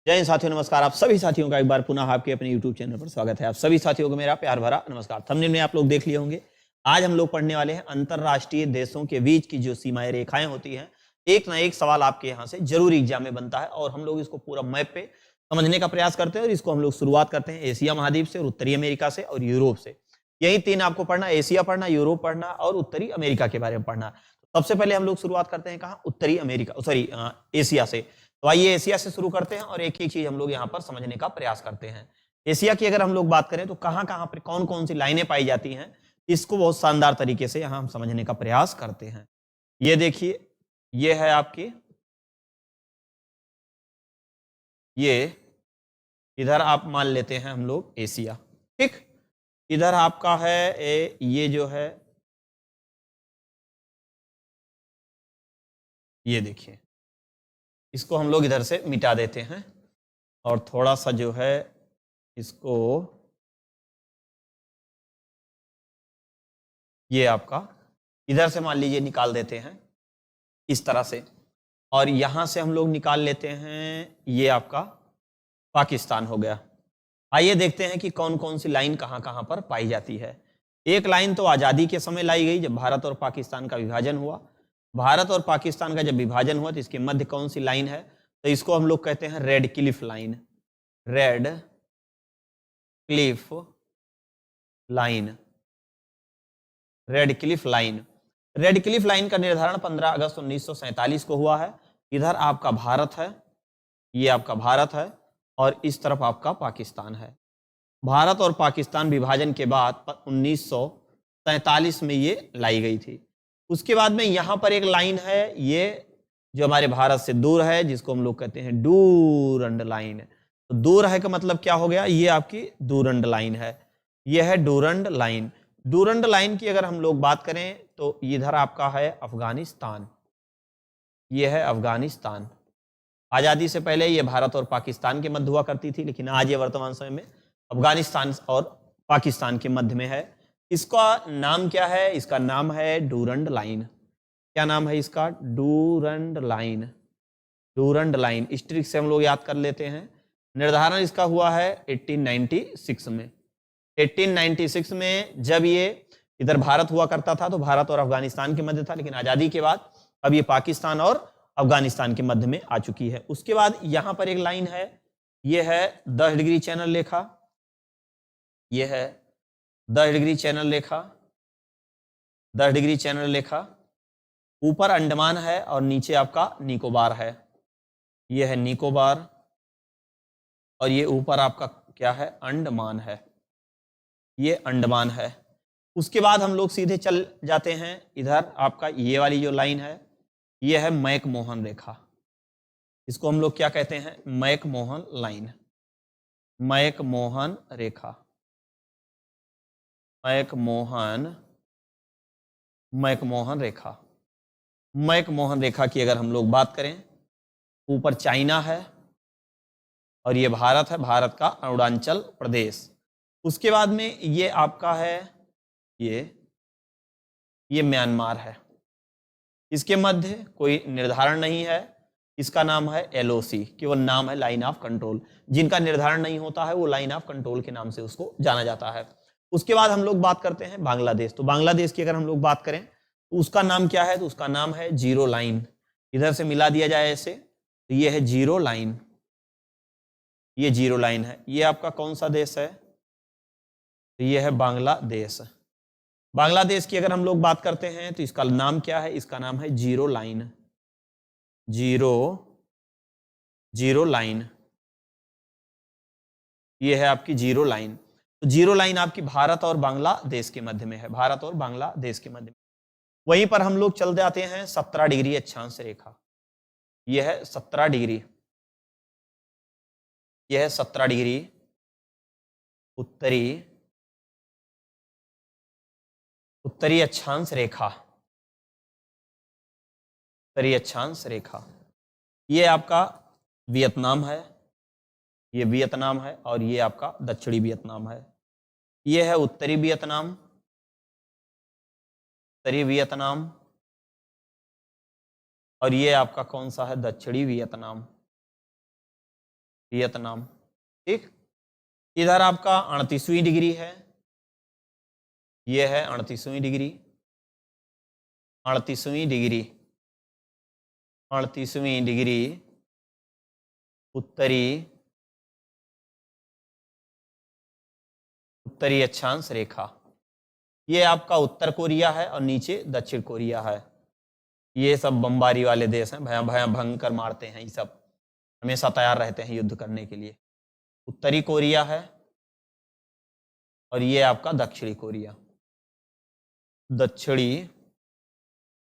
जय हिंद साथियों, नमस्कार। आप सभी साथियों का एक बार पुनः आपके अपने YouTube चैनल पर स्वागत है। आप सभी साथियों को मेरा प्यार भरा नमस्कार। थंबनेल में आप लोग देख लिए होंगे। आज हम लोग पढ़ने वाले हैं अंतरराष्ट्रीय देशों के बीच की जो सीमाएं रेखाएं होती हैं। एक ना एक सवाल आपके यहाँ से जरूर एग्जाम में बनता है और हम लोग इसको पूरा मैप पे समझने का प्रयास करते हैं। और इसको हम लोग शुरुआत करते हैं एशिया महाद्वीप से और उत्तरी अमेरिका से और यूरोप से। यही तीन आपको पढ़ना, एशिया पढ़ना, यूरोप पढ़ना और उत्तरी अमेरिका के बारे में पढ़ना। सबसे पहले हम लोग शुरुआत करते हैं कहाँ? उत्तरी अमेरिका, सॉरी एशिया से। तो आइए एशिया से शुरू करते हैं और एक एक चीज हम लोग यहाँ पर समझने का प्रयास करते हैं। एशिया की अगर हम लोग बात करें तो कहाँ कहाँ पर कौन कौन सी लाइनें पाई जाती हैं, इसको बहुत शानदार तरीके से यहाँ हम समझने का प्रयास करते हैं। ये देखिए, ये है आपकी, ये इधर आप मान लेते हैं हम लोग एशिया, ठीक। इधर आपका है ये जो है, ये देखिए, इसको हम लोग इधर से मिटा देते हैं और थोड़ा सा जो है इसको, ये आपका इधर से मान लीजिए निकाल देते हैं इस तरह से। और यहां से हम लोग निकाल लेते हैं, ये आपका पाकिस्तान हो गया। आइए देखते हैं कि कौन कौन सी लाइन कहां कहां पर पाई जाती है। एक लाइन तो आज़ादी के समय लाई गई, जब भारत और पाकिस्तान का विभाजन हुआ। भारत और पाकिस्तान का जब विभाजन हुआ तो इसके मध्य कौन सी लाइन है? तो इसको हम लोग कहते हैं red Cliff line. Red Cliff line, red Cliff line. Red Cliff line का निर्धारण 15 अगस्त 1947 को हुआ है। इधर आपका भारत है, ये आपका भारत है और इस तरफ आपका पाकिस्तान है। भारत और पाकिस्तान विभाजन के बाद 1947 में ये लाई गई थी। उसके बाद में यहाँ पर एक लाइन है, ये जो हमारे भारत से दूर है, जिसको हम लोग कहते हैं डूरंड लाइन। तो दूर है का मतलब क्या हो गया? ये आपकी डूरंड लाइन है, ये है डूरंड लाइन। डूरंड लाइन की अगर हम लोग बात करें तो इधर आपका है अफगानिस्तान, ये है अफगानिस्तान। आज़ादी से पहले ये भारत और पाकिस्तान के मध्य हुआ करती थी, लेकिन आज ये वर्तमान समय में अफगानिस्तान और पाकिस्तान के मध्य में है। इसका नाम क्या है? इसका नाम है डूरंड लाइन। क्या नाम है इसका? Durand line. डूरंड लाइन इस ट्रिक से हम लोग याद कर लेते हैं। निर्धारण इसका हुआ है 1896 में। 1896 में जब ये इधर भारत हुआ करता था तो भारत और अफगानिस्तान के मध्य था, लेकिन आज़ादी के बाद अब ये पाकिस्तान और अफगानिस्तान के मध्य में आ चुकी है। उसके बाद यहां पर एक लाइन है, ये है 10 डिग्री चैनल रेखा, ये है 10 डिग्री चैनल रेखा, 10 डिग्री चैनल रेखा। ऊपर अंडमान है और नीचे आपका निकोबार है, ये है निकोबार और ये ऊपर आपका क्या है? अंडमान है, ये अंडमान है। उसके बाद हम लोग सीधे चल जाते हैं, इधर आपका ये वाली जो लाइन है, ये है मैकमोहन रेखा। इसको हम लोग क्या कहते हैं? मैकमोहन लाइन, मैकमोहन रेखा, मैकमोहन, मैकमोहन रेखा। मैकमोहन रेखा की अगर हम लोग बात करें, ऊपर चाइना है और ये भारत है, भारत का अरुणाचल प्रदेश। उसके बाद में ये आपका है, ये म्यांमार है। इसके मध्य कोई निर्धारण नहीं है, इसका नाम है एलओसी, केवल नाम है, लाइन ऑफ कंट्रोल। जिनका निर्धारण नहीं होता है वो लाइन ऑफ कंट्रोल के नाम से उसको जाना जाता है। उसके बाद हम लोग बात करते हैं बांग्लादेश। तो बांग्लादेश की अगर हम लोग बात करें तो उसका नाम क्या है? तो उसका नाम है जीरो लाइन। इधर से मिला दिया जाए ऐसे तो ये है जीरो लाइन, ये जीरो लाइन है। ये आपका कौन सा देश है? तो ये है बांग्लादेश। बांग्लादेश की अगर हम लोग बात करते हैं तो इसका नाम क्या है? इसका नाम है zero line, zero, zero line. ये है आपकी जीरो लाइन। तो जीरो लाइन आपकी भारत और बांग्लादेश के मध्य में है, भारत और बांग्लादेश के मध्य में। वहीं पर हम लोग चल जाते हैं 17 डिग्री अक्षांश रेखा। यह है 17 डिग्री, यह है 17 डिग्री उत्तरी, उत्तरी अक्षांश रेखा, उत्तरी अक्षांश रेखा। ये आपका वियतनाम है, ये वियतनाम है और ये आपका दक्षिणी वियतनाम है। ये है उत्तरी वियतनाम, उत्तरी वियतनाम और ये आपका कौन सा है? दक्षिणी वियतनाम, वियतनाम। ठीक, इधर आपका 38वीं डिग्री है, ये है 38वीं डिग्री, 38वीं डिग्री, 38वीं डिग्री उत्तरी अक्षांश रेखा। ये आपका उत्तर कोरिया है और नीचे दक्षिण कोरिया है। ये सब बमबारी वाले देश हैं, भयंकर मारते हैं, ये सब हमेशा तैयार रहते हैं युद्ध करने के लिए। उत्तरी कोरिया है और ये आपका दक्षिणी कोरिया, दक्षिणी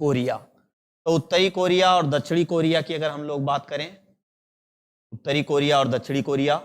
कोरिया। तो उत्तरी कोरिया और दक्षिणी कोरिया की अगर हम लोग बात करें, उत्तरी कोरिया और दक्षिणी कोरिया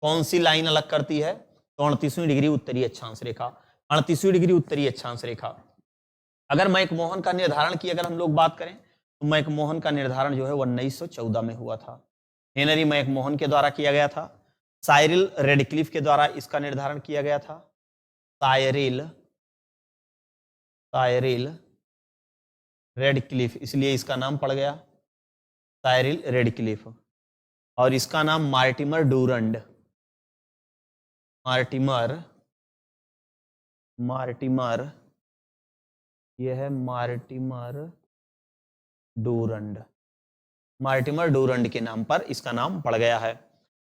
कौन सी लाइन अलग करती है? तो 38वीं डिग्री उत्तरी अक्षांश रेखा, 38वीं डिग्री उत्तरी अक्षांश रेखा। अगर मैकमोहन का निर्धारण की अगर हम लोग बात करें तो मैकमोहन का निर्धारण जो है वो 1914 में हुआ था, हेनरी मैकमोहन के द्वारा किया गया था। साइरिल रेडक्लिफ के द्वारा इसका निर्धारण किया गया था। साइरिल रेडक्लिफ, इसलिए इसका नाम पड़ गया साइरिल रेडक्लिफ। और इसका नाम मार्टिमर डूरंड, मार्टिमर ये है मार्टिमर डूरंड के नाम पर इसका नाम पड़ गया है।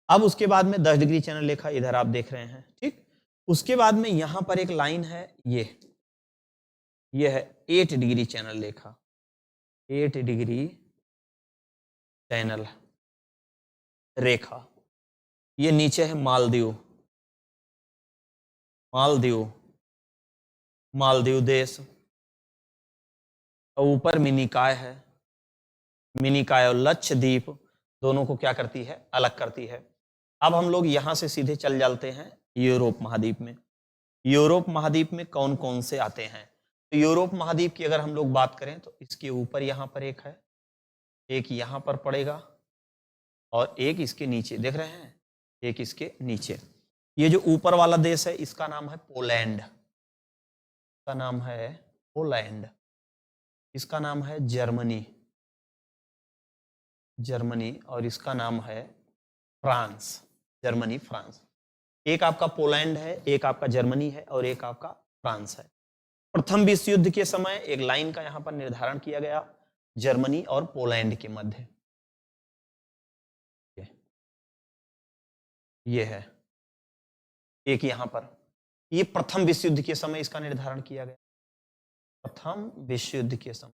अब उसके बाद में 10 डिग्री चैनल रेखा इधर आप देख रहे हैं। ठीक, उसके बाद में यहां पर एक लाइन है, ये है 8 डिग्री चैनल रेखा, 8 डिग्री चैनल रेखा। ये नीचे है मालदीव देश, और ऊपर मिनिकाय है। मिनिकाय और लक्षद्वीप दोनों को क्या करती है? अलग करती है। अब हम लोग यहां से सीधे चल जाते हैं यूरोप महाद्वीप में। यूरोप महाद्वीप में कौन कौन से आते हैं? तो यूरोप महाद्वीप की अगर हम लोग बात करें तो इसके ऊपर यहां पर एक है, एक यहां पर पड़ेगा और एक इसके नीचे, देख रहे हैं, एक इसके नीचे। ये जो ऊपर वाला देश है इसका नाम है पोलैंड, इसका नाम है पोलैंड। इसका नाम है जर्मनी, और इसका नाम है फ्रांस, जर्मनी फ्रांस। एक आपका पोलैंड है, एक आपका जर्मनी है और एक आपका फ्रांस है। प्रथम विश्व युद्ध के समय एक लाइन का यहां पर निर्धारण किया गया जर्मनी और पोलैंड के मध्य, ये है एक यहां पर। ये प्रथम विश्व युद्ध के समय इसका निर्धारण किया गया, प्रथम विश्व युद्ध के समय,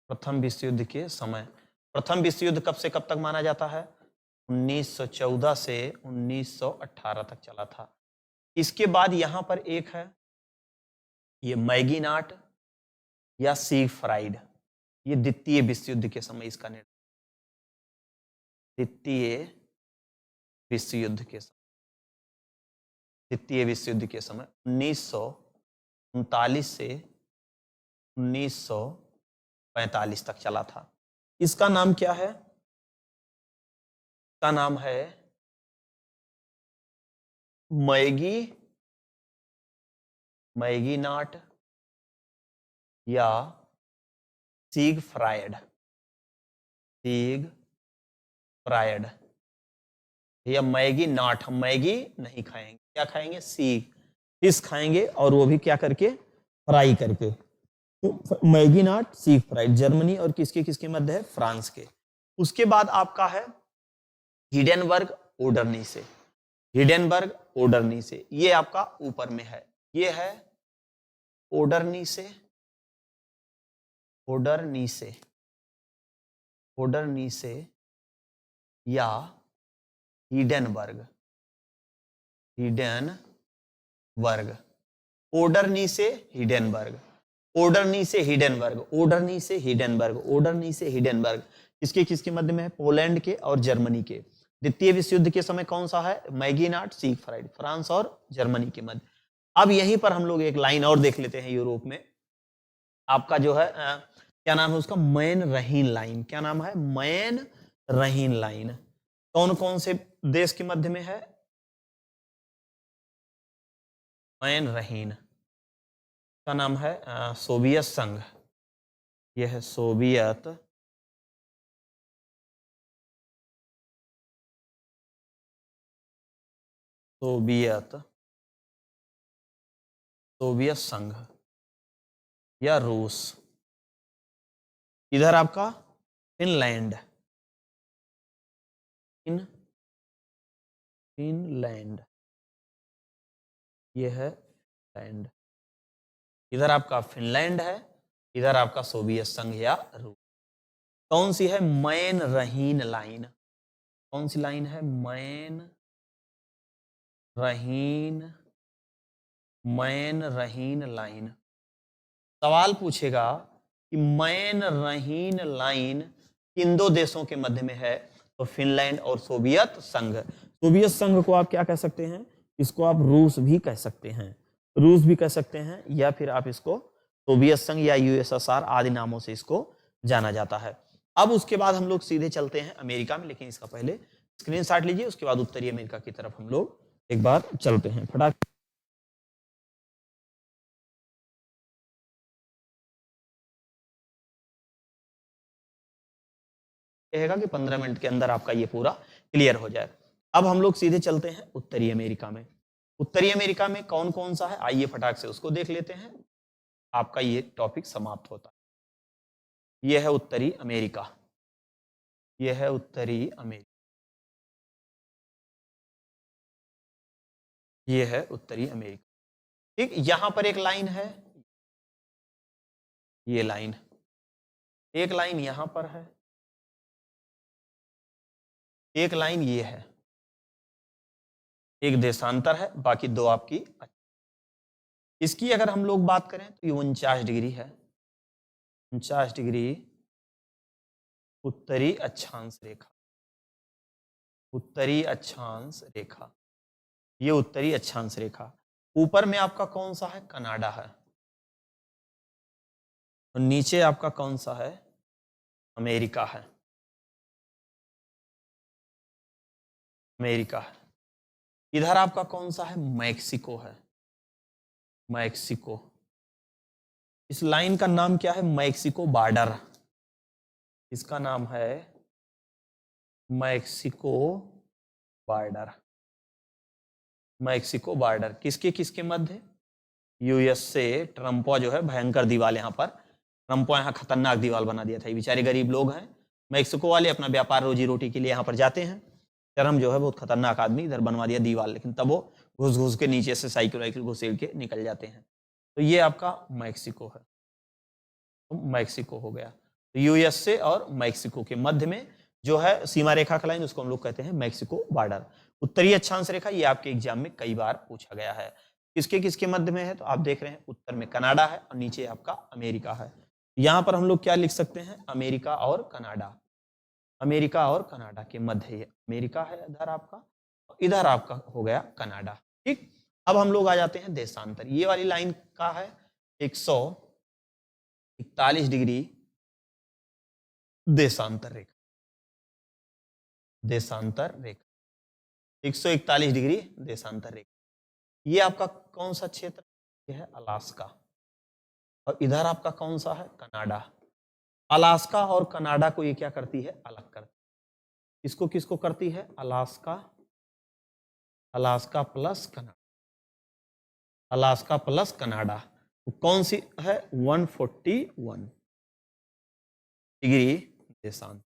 प्रथम विश्व युद्ध कब से कब तक माना जाता है? 1914 से 1918 तक चला था। इसके बाद यहां पर एक है, ये मैगीनाट या सीगफ्राइड, ये द्वितीय विश्व युद्ध के समय इसका निर्धारण, द्वितीय विश्व युद्ध के समय 1939 से 1945 तक चला था। इसका नाम क्या है? इसका नाम है मैगीनाट या सीगफ्राइड, या मैगीनाट। हम मैगी नहीं खाएंगे, क्या खाएंगे? सीग, फिश खाएंगे, और वो भी क्या करके? फ्राई करके। तो मैगीनाट, सीगफ्राइड, जर्मनी और किसके किसके मध्य है? फ्रांस के। उसके बाद आपका है हिडेनबर्ग ओडरनी से, ये आपका ऊपर में है, ये है ओडरनी से या हिडेनबर्ग, ओडरनी से हिडेनबर्ग। किसके किसके मध्य में है? पोलैंड के और जर्मनी के। द्वितीय विश्व युद्ध के समय कौन सा है? मैगीनाट, सीगफ्राइड, फ्रांस और जर्मनी के मध्य। अब यहीं पर हम लोग एक लाइन और देख लेते हैं यूरोप में, आपका जो है क्या नाम है उसका? मैन रहीन लाइन। क्या नाम है? मैन रहीन लाइन। कौन कौन से देश के मध्य में है मैन रहीन? का नाम है सोवियत संघ, यह है सोवियत सोवियत संघ या रूस। इधर आपका फिनलैंड, फिनलैंड, ये है फिनलैंड। इधर आपका फिनलैंड है, इधर आपका सोवियत संघ या रूस। कौन सी है? मैन रहीन लाइन। कौन सी लाइन है? मैन रहीन लाइन। सवाल पूछेगा कि मैन रहीन लाइन किन दो देशों के मध्य में है? तो फिनलैंड और सोवियत संघ। सोवियत संघ को आप क्या कह सकते हैं? इसको आप रूस भी कह सकते हैं, रूस भी कह सकते हैं, या फिर आप इसको सोवियत संघ या यूएसएसआर आदि नामों से इसको जाना जाता है। अब उसके बाद हम लोग सीधे चलते हैं अमेरिका में, लेकिन इसका पहले स्क्रीनशॉट लीजिए, उसके बाद उत्तरी अमेरिका की तरफ हम लोग एक बार चलते हैं फटाक। कहेगा कि 15 मिनट के अंदर आपका ये पूरा क्लियर हो जाए। अब हम लोग सीधे चलते हैं उत्तरी अमेरिका में। उत्तरी अमेरिका में कौन कौन सा है, आइए फटाक से उसको देख लेते हैं, आपका ये टॉपिक समाप्त होता है। ये है उत्तरी अमेरिका, ये है उत्तरी अमेरिका, ये है उत्तरी अमेरिका। ठीक, यहां पर एक लाइन है, ये लाइन, एक लाइन यहां पर है, एक लाइन ये है, एक देशांतर है, बाकी दो आपकी। इसकी अगर हम लोग बात करें तो ये 49 डिग्री है, 49 डिग्री उत्तरी अक्षांश रेखा, उत्तरी अक्षांश रेखा, ये उत्तरी अक्षांश रेखा। ऊपर में आपका कौन सा है? कनाडा है, और नीचे आपका कौन सा है? अमेरिका है, अमेरिका है। इधर आपका कौन सा है? मैक्सिको है, मैक्सिको। इस लाइन का नाम क्या है? Mexico border. इसका नाम है मैक्सिको बॉर्डर, मैक्सिको बॉर्डर। किसके किसके मध्य? यूएस से। ट्रम्पो जो है भयंकर दीवाल, यहाँ पर ट्रम्पो यहाँ खतरनाक दीवाल बना दिया था। ये बेचारे गरीब लोग हैं, मैक्सिको वाले अपना व्यापार रोजी रोटी के लिए यहाँ पर जाते हैं। ट्रम्प जो है बहुत खतरनाक आदमी, इधर बनवा दिया दीवाल, लेकिन तब वो घुस घुस के नीचे से साइकिल वाइकिल घुसेड़ के निकल जाते हैं। तो ये आपका मैक्सिको है, तो मैक्सिको हो गया। तो यूएस से और मैक्सिको के मध्य में जो है सीमा रेखा का लाइन, उसको हम लोग कहते हैं मैक्सिको बॉर्डर। उत्तरी अक्षांश रेखा, ये आपके एग्जाम में कई बार पूछा गया है। किसके किसके मध्य में है? तो आप देख रहे हैं उत्तर में कनाडा है और नीचे आपका अमेरिका है। यहां पर हम लोग क्या लिख सकते हैं? अमेरिका और कनाडा, अमेरिका और कनाडा के मध्य अमेरिका है इधर आपका, इधर आपका हो गया कनाडा। ठीक, अब हम लोग आ जाते हैं देशांतर। ये वाली लाइन का है 141 डिग्री देशांतर रेखा, देशांतर रेखा 141 डिग्री देशांतर रेखा। ये आपका कौन सा क्षेत्र? ये है अलास्का, और इधर आपका कौन सा है? कनाडा। अलास्का और कनाडा को ये क्या करती है? अलग करती है। इसको किसको करती है? Alaska, Alaska plus Canada, Alaska plus Canada. तो कौन सी है? 141 डिग्री देशांतर।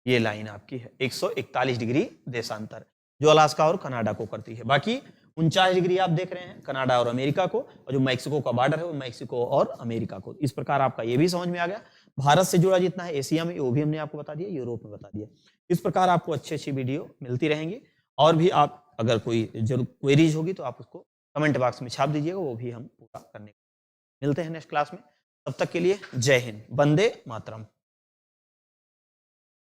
ये लाइन आपकी है 141 डिग्री देशांतर, जो अलास्का और कनाडा को करती है। बाकी 49 डिग्री आप देख रहे हैं कनाडा और अमेरिका को, और जो मैक्सिको का बॉर्डर है वो मैक्सिको और अमेरिका को। इस प्रकार आपका ये भी समझ में आ गया। भारत से जुड़ा जितना है एशिया में वो भी हमने आपको बता दिया, यूरोप में बता दिया। इस प्रकार आपको अच्छी अच्छी वीडियो मिलती रहेंगी, और भी आप अगर कोई जरूर क्वेरीज होगी तो आप उसको कमेंट बॉक्स में छाप दीजिएगा, वो भी हम पूरा करने। मिलते हैं नेक्स्ट क्लास में, तब तक के लिए जय हिंद, वंदे मातरम।